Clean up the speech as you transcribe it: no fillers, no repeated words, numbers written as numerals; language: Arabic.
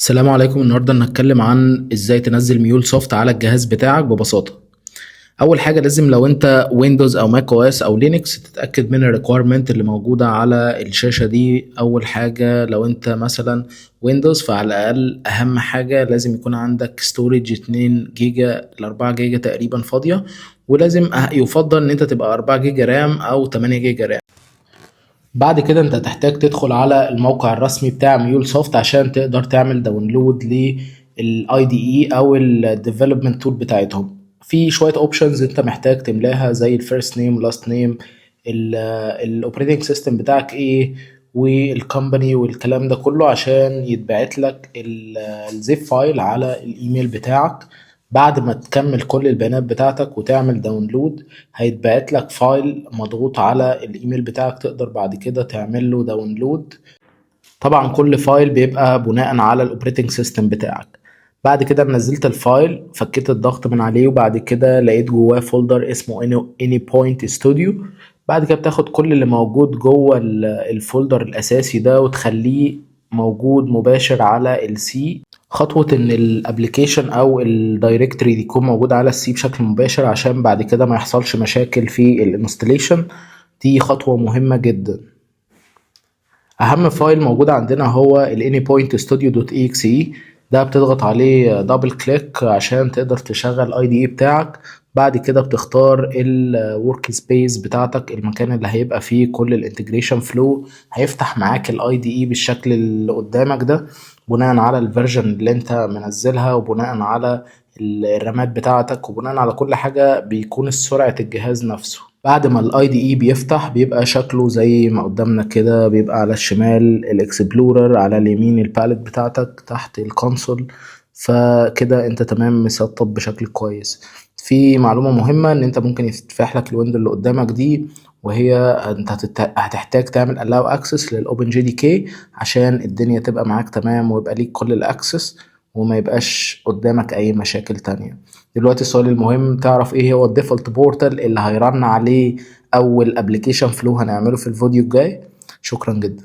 السلام عليكم. النهارده هنتكلم عن ازاي تنزل ميول سوفت على الجهاز بتاعك ببساطة. اول حاجة لازم لو انت ويندوز او ماك او اس او لينكس تتأكد من الريكويرمنت اللي موجودة على الشاشة دي. اول حاجة لو انت مثلا ويندوز فعلى الاقل اهم حاجة لازم يكون عندك ستورج 2 جيجا ل 4 جيجا تقريبا فاضية، ولازم يفضل ان انت تبقى 4 جيجا رام او 8 جيجا رام. بعد كده انت هتحتاج تدخل على الموقع الرسمي بتاع ميول سوفت عشان تقدر تعمل داونلود للاي دي اي او الديفلوبمنت تول بتاعتهم. في شويه اوبشنز انت محتاج تملاها زي الفيرست نيم لاست نيم، الاوبريتنج سيستم بتاعك ايه، والكومباني والكلام ده كله عشان يتبعت لك الزيب فايل على الايميل بتاعك. بعد ما تكمل كل البيانات بتاعتك وتعمل داونلود هيتبعت لك فايل مضغوط على الايميل بتاعك، تقدر بعد كده تعمل له داونلود. طبعا كل فايل بيبقى بناء على الاوبريتنج سيستم بتاعك. بعد كده نزلت الفايل، فكيت الضغط من عليه، وبعد كده لقيت جواه فولدر اسمه اني بوينت ستوديو. بعد كده بتاخد كل اللي موجود جوه الفولدر الاساسي ده وتخليه موجود مباشر على السي. خطوة ان الابليكيشن او الدايركتوري دي يكون موجود على السي بشكل مباشر عشان بعد كده ما يحصلش مشاكل في الانستليشن، دي خطوة مهمة جدا. اهم فايل موجود عندنا هو ال anypointstudio.exe. ده بتضغط عليه دبل كليك عشان تقدر تشغل اي دي اي بتاعك. بعد كده بتختار الورك سبيس بتاعتك، المكان اللي هيبقى فيه كل الانتجريشن فلو. هيفتح معاك الاي دي اي بالشكل اللي قدامك ده بناء على الفيرجن اللي انت منزلها، وبناء على الرامات بتاعتك، وبناء على كل حاجة بيكون سرعة الجهاز نفسه. بعد ما الاي دي اي بيفتح بيبقى شكله زي ما قدامنا كده، بيبقى على الشمال الاكسبلورر، على اليمين الباليت بتاعتك، تحت الكونسول. فكده انت تمام مسطب بشكل كويس. في معلومة مهمة ان انت ممكن يتفتح لك الويندو اللي قدامك دي، وهي انت هتحتاج تعمل allow access للاوبن جي دي كي عشان الدنيا تبقى معاك تمام ويبقى ليك كل الاكسس وما يبقاش قدامك اي مشاكل تانية. دلوقتي السؤال المهم، تعرف ايه هو الديفولت بورتال اللي هيرن عليه اول ابلكيشن فلو هنعمله في الفيديو الجاي؟ شكرا جدا.